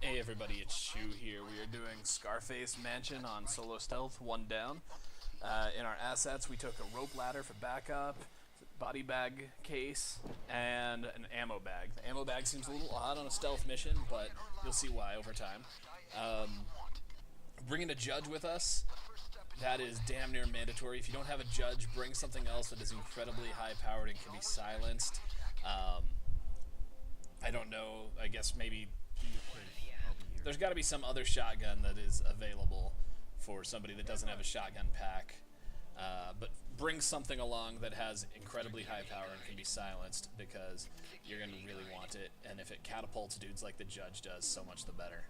Hey everybody, it's Shu here. We are doing Scarface Mansion on solo stealth, one down. In our assets, we took a rope ladder for backup, body bag case, and an ammo bag. The ammo bag seems a little odd on a stealth mission, but you'll see why over time. Um, Bringing a judge with us, that is damn near mandatory. If you don't have a judge, bring something else that is incredibly high powered and can be silenced. Um, I don't know, I guess maybe there's got to be some other shotgun that is available for somebody that doesn't have a shotgun pack. But bring something along that has incredibly high power and can be silenced because you're going to really want it. And if it catapults dudes like the judge does, so much the better.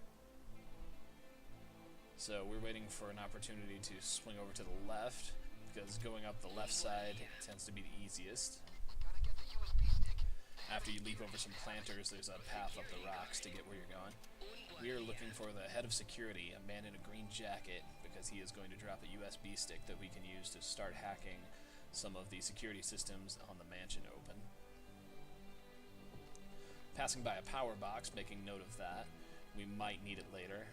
So we're waiting for an opportunity to swing over to the left because going up the left side tends to be the easiest. After you leap over some planters, there's a path up the rocks to get where you're going. We are looking for the head of security, a man in a green jacket, because he is going to drop a USB stick that we can use to start hacking some of the security systems on the mansion open. Passing by a power box, making note of that. We might need it later.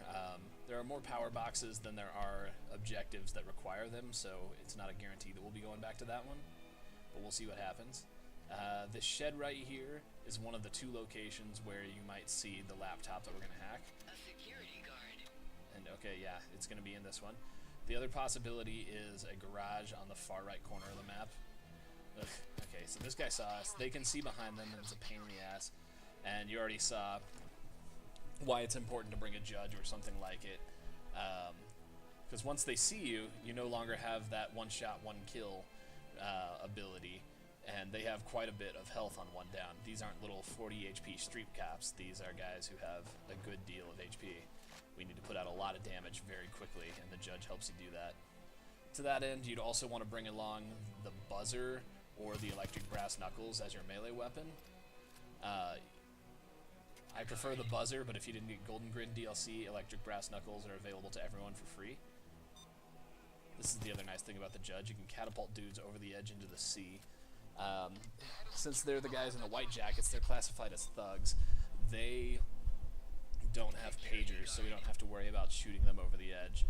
There are more power boxes than there are objectives that require them, so it's not a guarantee that we'll be going back to that one, but we'll see what happens. This shed right here is one of the two locations where you might see the laptop that we're going to hack. A security guard. And okay, yeah, it's going to be in this one. The other possibility is a garage on the far right corner of the map. Ugh. Okay, so this guy saw us. They can see behind them, and it's a pain in the ass. And you already saw why it's important to bring a judge or something like it. Because once they see you, you no longer have that one shot, one kill ability. And they have quite a bit of health on one down. These aren't little 40 HP street cops. These are guys who have a good deal of HP. We need to put out a lot of damage very quickly, and the judge helps you do that. To that end, you'd also want to bring along the buzzer or the electric brass knuckles as your melee weapon. I prefer the buzzer, but if you didn't get Golden Grid DLC, electric brass knuckles are available to everyone for free. This is the other nice thing about the judge. You can catapult dudes over the edge into the sea. Since they're the guys in the white jackets, they're classified as thugs. They don't have pagers, so we don't have to worry about shooting them over the edge.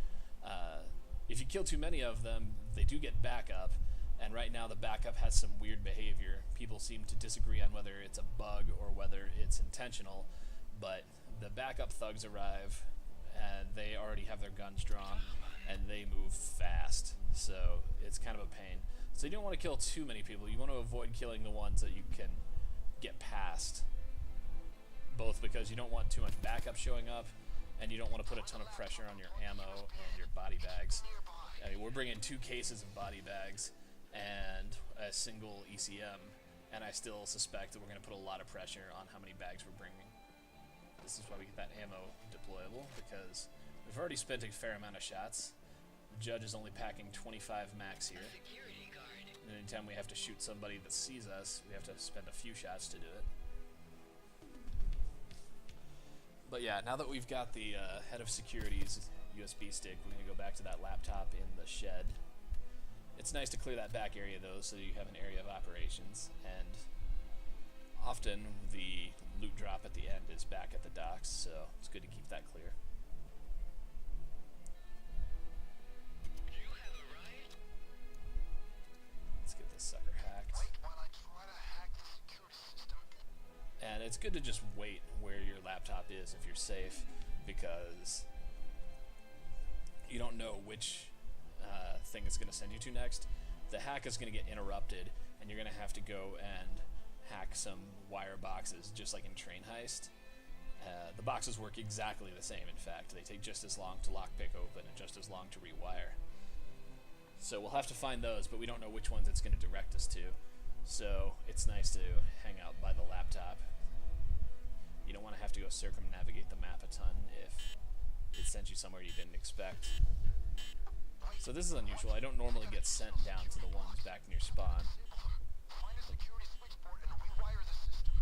If you kill too many of them, they do get backup, and right now the backup has some weird behavior. People seem to disagree on whether it's a bug or whether it's intentional, but the backup thugs arrive, and they already have their guns drawn, and they move fast, so it's kind of a pain. So you don't want to kill too many people. You want to avoid killing the ones that you can get past. Both because you don't want too much backup showing up, and you don't want to put a ton of pressure on your ammo and your body bags. I mean, we're bringing 2 cases of body bags and a single ECM, and I still suspect that we're going to put a lot of pressure on how many bags we're bringing. This is why we get that ammo deployable, because we've already spent a fair amount of shots. The judge is only packing 25 max here. And anytime we have to shoot somebody that sees us, we have to spend a few shots to do it. But yeah, now that we've got the head of security's USB stick, we're going to go back to that laptop in the shed. It's nice to clear that back area though, so you have an area of operations, and often the loot drop at the end is back at the docks, so it's good to keep that clear. Sucker hacked. And it's good to just wait where your laptop is if you're safe, because you don't know which thing it's going to send you to next. The hack is going to get interrupted, and you're going to have to go and hack some wire boxes, just like in Train Heist. The boxes work exactly the same, in fact. They take just as long to lockpick open and just as long to rewire. So we'll have to find those, but we don't know which ones it's going to direct us to. So it's nice to hang out by the laptop. You don't want to have to go circumnavigate the map a ton if it sent you somewhere you didn't expect. So this is unusual. I don't normally get sent down to the ones back near spawn.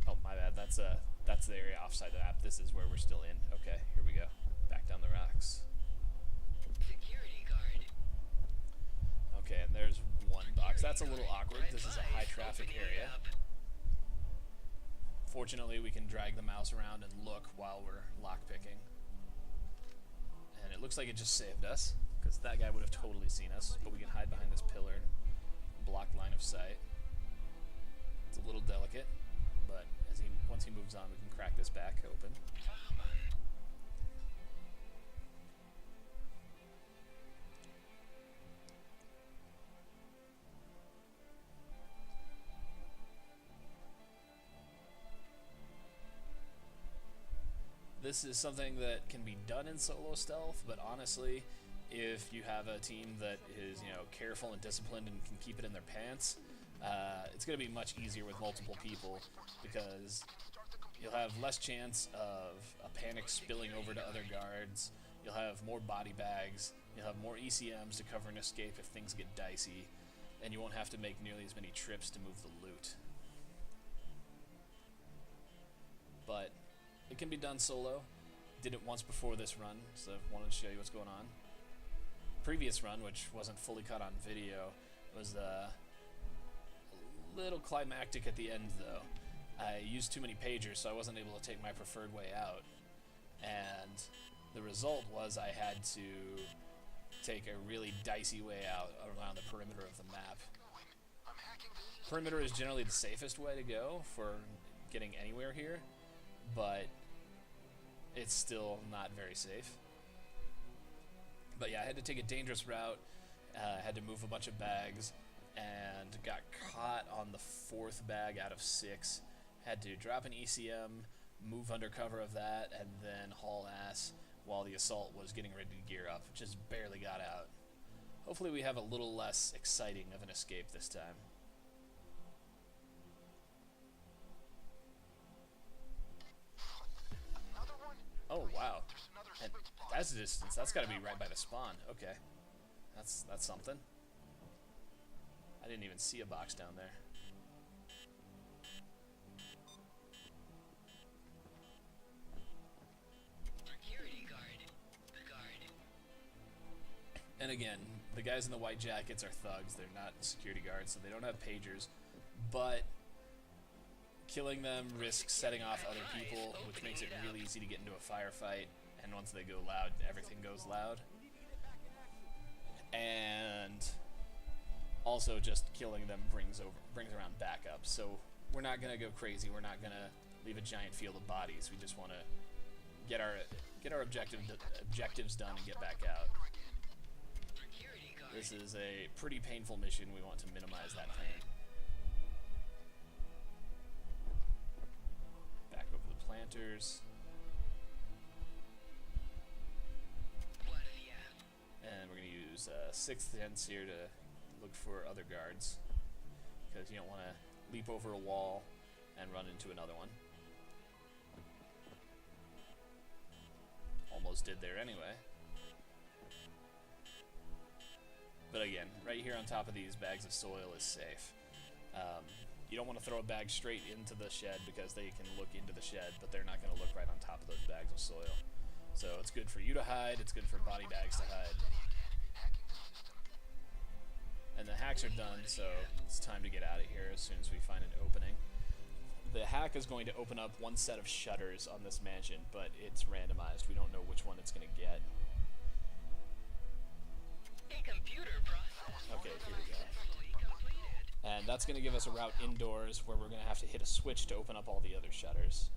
Oh, my bad. That's the area offside the map. This is where we're still in. Okay, here we go. Back down the rocks. Okay, and there's one box. That's a little awkward. This is a high traffic area. Fortunately, we can drag the mouse around and look while we're lockpicking. And it looks like it just saved us, because that guy would have totally seen us, but we can hide behind this pillar, block line of sight. It's a little delicate, but once he moves on, we can crack this back open. This is something that can be done in solo stealth, but honestly, if you have a team that is, careful and disciplined and can keep it in their pants, it's going to be much easier with multiple people, because you'll have less chance of a panic spilling over to other guards. You'll have more body bags. You'll have more ECMs to cover and escape if things get dicey, and you won't have to make nearly as many trips to move the loot. But it can be done solo. Did it once before this run, so I wanted to show you what's going on. Previous run, which wasn't fully caught on video, was a little climactic at the end, though. I used too many pagers, so I wasn't able to take my preferred way out. And the result was I had to take a really dicey way out around the perimeter of the map. Perimeter is generally the safest way to go for getting anywhere here, but it's still not very safe. But yeah, I had to take a dangerous route, had to move a bunch of bags, and got caught on the 4th bag out of 6. Had to drop an ECM, move under cover of that, and then haul ass while the assault was getting ready to gear up. Just barely got out. Hopefully we have a little less exciting of an escape this time. Oh wow, and that's a distance. That's got to be right by the spawn. Okay, that's something. I didn't even see a box down there. Security guard. And again, the guys in the white jackets are thugs. They're not security guards, so they don't have pagers. But killing them risks setting off other people, which makes it really easy to get into a firefight. And once they go loud, everything goes loud. And also, just killing them brings around backup. So we're not gonna go crazy. We're not gonna leave a giant field of bodies. We just want to get our objectives done and get back out. This is a pretty painful mission. We want to minimize that pain. Back over the planters. And we're going to use 6th sense here to look for other guards, because you don't want to leap over a wall and run into another one. Almost did there anyway. But again, right here on top of these bags of soil is safe. You don't want to throw a bag straight into the shed, because they can look into the shed, but they're not going to look right on top of those bags of soil. So it's good for you to hide, it's good for body bags to hide. And the hacks are done, so it's time to get out of here as soon as we find an opening. The hack is going to open up one set of shutters on this mansion, but it's randomized. We don't know which one it's going to get. Okay, here we go. And that's going to give us a route indoors where we're going to have to hit a switch to open up all the other shutters.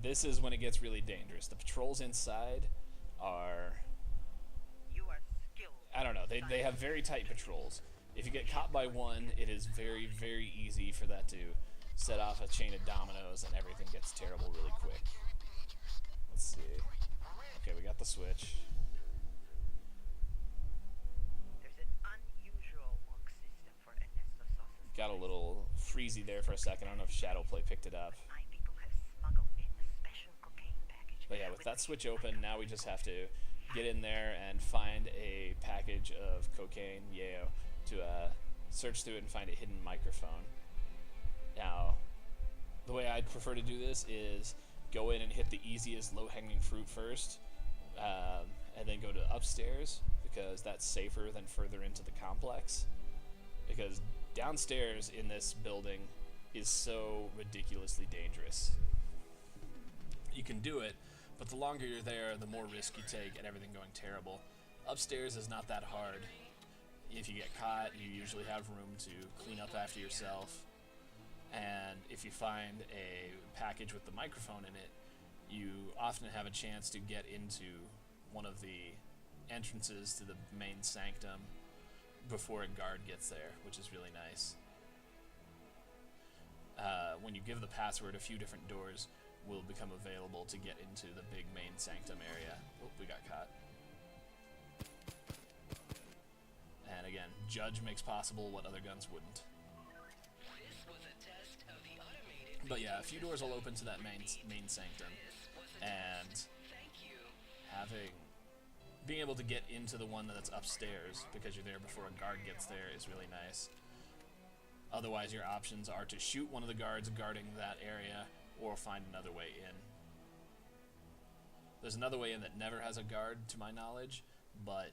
This is when it gets really dangerous. The patrols inside are, I don't know, they have very tight patrols. If you get caught by one, it is very, very easy for that to set off a chain of dominoes and everything gets terrible really quick. Let's see. Okay, we got the switch. Got a little freezy there for a second. I don't know if Shadowplay picked it up. But yeah, with that switch open, now we just have to get in there and find a package of cocaine, yayo, to search through it and find a hidden microphone. Now, the way I'd prefer to do this is go in and hit the easiest low-hanging fruit first, and then go to upstairs, because that's safer than further into the complex. Because downstairs in this building is so ridiculously dangerous. You can do it, but the longer you're there, the more risk you take and everything going terrible. Upstairs is not that hard. If you get caught, you usually have room to clean up after yourself. And if you find a package with the microphone in it, you often have a chance to get into one of the entrances to the main sanctum before a guard gets there, which is really nice. When you give the password, a few different doors will become available to get into the big main sanctum area. Oh, we got caught. And again, Judge makes possible what other guns wouldn't. But yeah, a few doors will open to that main sanctum, and being able to get into the one that's upstairs because you're there before a guard gets there is really nice. Otherwise, your options are to shoot one of the guards guarding that area or find another way in. There's another way in that never has a guard, to my knowledge, but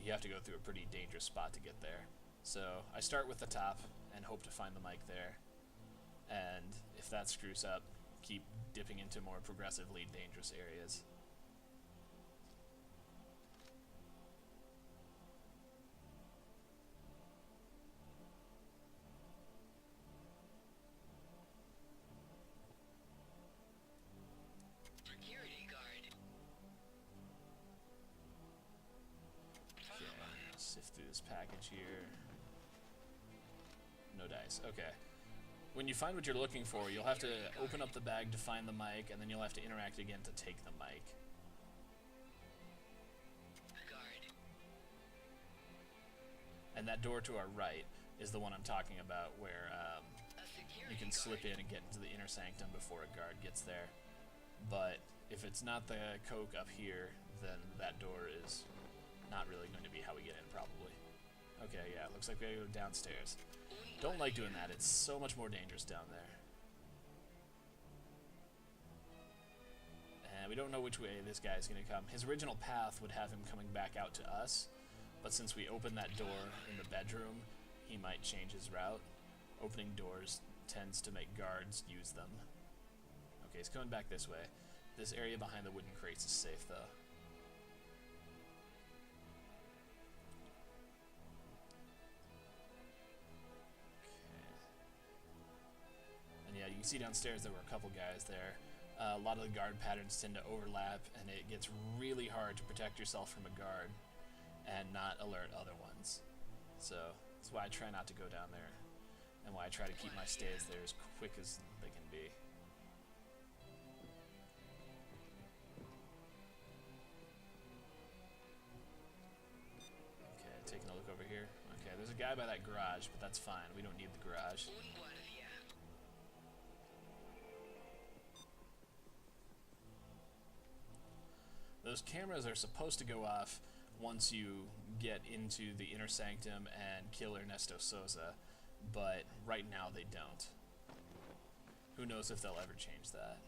you have to go through a pretty dangerous spot to get there. So I start with the top and hope to find the mic there. And if that screws up, keep dipping into more progressively dangerous areas. Security guard. Okay, sift through this package here. No dice. Okay. When you find what you're looking for, you'll have to open up the bag to find the mic, and then you'll have to interact again to take the mic. Guard. And that door to our right is the one I'm talking about, where you can slip in and get into the inner sanctum before a guard gets there. But if it's not the coke up here, then that door is not really going to be how we get in, probably. Okay, yeah, looks like we gotta go downstairs. Don't like doing that. It's so much more dangerous down there. And we don't know which way this guy's going to come. His original path would have him coming back out to us, but since we opened that door in the bedroom, he might change his route. Opening doors tends to make guards use them. Okay, he's coming back this way. This area behind the wooden crates is safe, though. Yeah, you can see downstairs there were a couple guys there. A lot of the guard patterns tend to overlap, and it gets really hard to protect yourself from a guard and not alert other ones. So that's why I try not to go down there, and why I try to keep my stays there as quick as they can be. Okay, taking a look over here. Okay, there's a guy by that garage, but that's fine. We don't need the garage. Those cameras are supposed to go off once you get into the inner sanctum and kill Ernesto Sosa, but right now they don't. Who knows if they'll ever change that.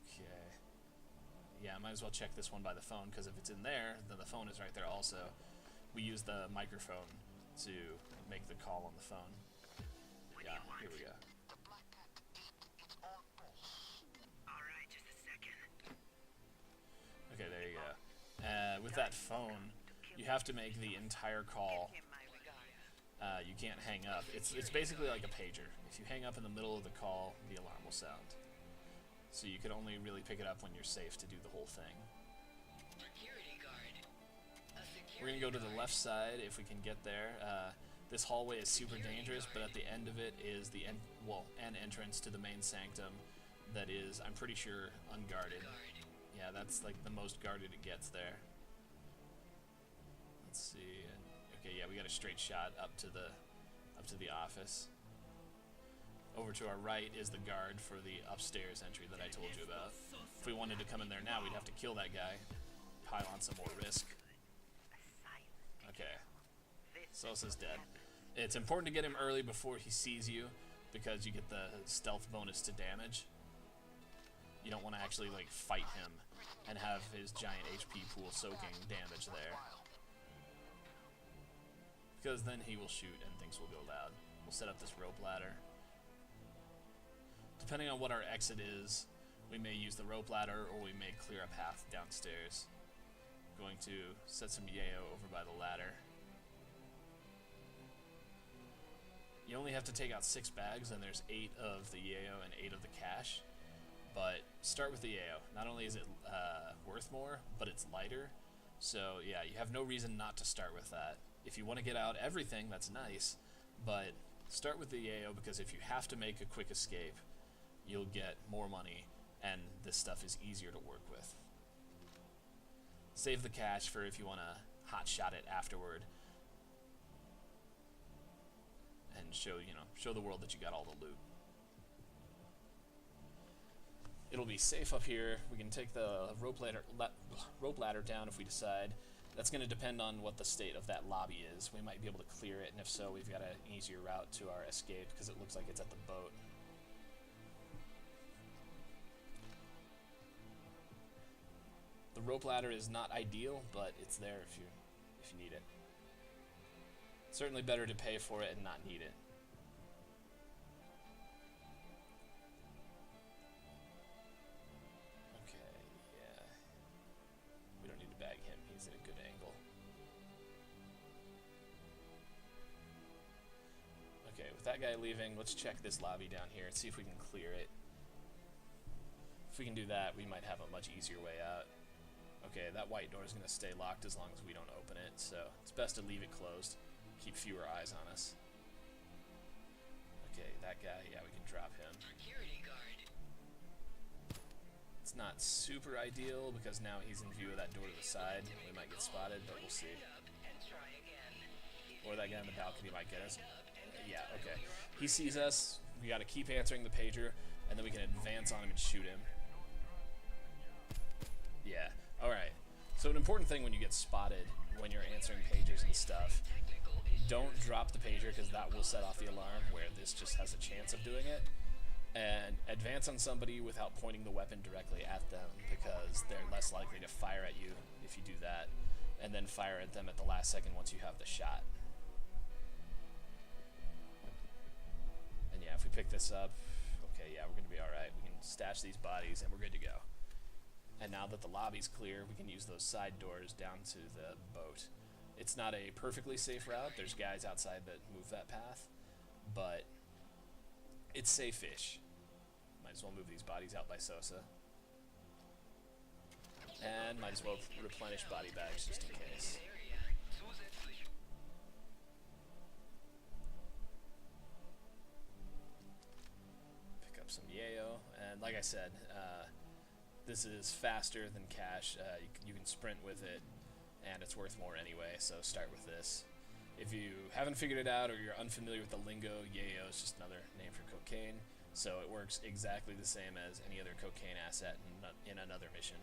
Okay. Yeah, I might as well check this one by the phone, because if it's in there, then the phone is right there also. We use the microphone to make the call on the phone. Yeah, here we go. Okay, there you go. With that phone, you have to make the entire call. You can't hang up. It's basically like a pager. If you hang up in the middle of the call, the alarm will sound. So you can only really pick it up when you're safe to do the whole thing. We're going to go to the left side if we can get there. This hallway is super dangerous, but at the end of it is the an entrance to the main sanctum that is, I'm pretty sure, unguarded. Yeah, that's like the most guarded it gets there. Let's see. Okay, yeah, we got a straight shot up to the office. Over to our right is the guard for the upstairs entry that I told you about. If we wanted to come in there now, we'd have to kill that guy, pile on some more risk. Okay, Sosa's dead. It's important to get him early before he sees you, because you get the stealth bonus to damage. You don't want to actually like fight him and have his giant HP pool soaking damage there, because then he will shoot and things will go loud. We'll set up this rope ladder. Depending on what our exit is, we may use the rope ladder or we may clear a path downstairs. Going to set some yayo over by the ladder. You only have to take out 6 bags, and there's 8 of the yayo and 8 of the cash. But start with the yayo. Not only is it worth more, but it's lighter. So yeah, you have no reason not to start with that. If you want to get out everything, that's nice. But start with the yayo, because if you have to make a quick escape, you'll get more money, and this stuff is easier to work with. Save the cash for if you want to hot shot it afterward. And show the world that you got all the loot. It'll be safe up here. We can take the rope ladder down if we decide. That's going to depend on what the state of that lobby is. We might be able to clear it, and if so, we've got an easier route to our escape because it looks like it's at the boat. The rope ladder is not ideal, but it's there if you need it. Certainly better to pay for it and not need it. Okay, yeah. We don't need to bag him. He's at a good angle. Okay, with that guy leaving, let's check this lobby down here and see if we can clear it. If we can do that, we might have a much easier way out. Okay, that white door is going to stay locked as long as we don't open it, so it's best to leave it closed. Keep fewer eyes on us. Okay, that guy, yeah, we can drop him. Security guard. It's not super ideal because now he's in view of that door to the side. We might get spotted, but we'll see. Or that guy on the balcony might get us. Yeah, okay. He sees us, we gotta keep answering the pager, and then we can advance on him and shoot him. Yeah, alright. So an important thing when you get spotted, when you're answering pagers and stuff, don't drop the pager because that will set off the alarm, where this just has a chance of doing it. And advance on somebody without pointing the weapon directly at them, because they're less likely to fire at you if you do that, and then fire at them at the last second once you have the shot. And yeah, if we pick this up, okay, yeah, we're going to be alright. We can stash these bodies and we're good to go. And now that the lobby's clear, we can use those side doors down to the boat. It's not a perfectly safe route. There's guys outside that move that path, but it's safe-ish. Might as well move these bodies out by Sosa. And might as well replenish body bags just in case. Pick up some yayo, and like I said, this is faster than cash. You can sprint with it, and it's worth more anyway, so start with this. If you haven't figured it out or you're unfamiliar with the lingo, yayo is just another name for cocaine, so it works exactly the same as any other cocaine asset in another mission.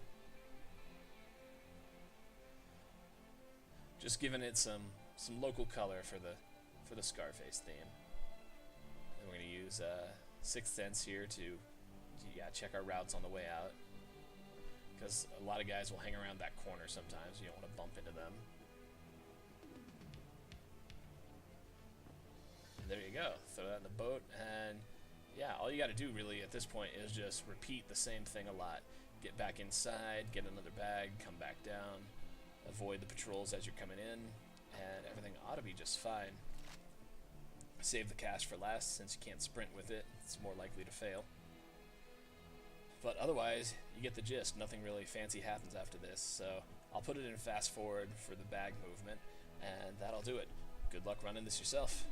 Just giving it some local color for the Scarface theme. And we're going to use Sixth Sense here to check our routes on the way out, because a lot of guys will hang around that corner sometimes. You don't want to bump into them. And there you go. Throw that in the boat, and yeah, all you got to do really at this point is just repeat the same thing a lot. Get back inside, get another bag, come back down, avoid the patrols as you're coming in, and everything ought to be just fine. Save the cash for last, since you can't sprint with it. It's more likely to fail. But otherwise, you get the gist. Nothing really fancy happens after this, so I'll put it in fast forward for the bag movement, and that'll do it. Good luck running this yourself.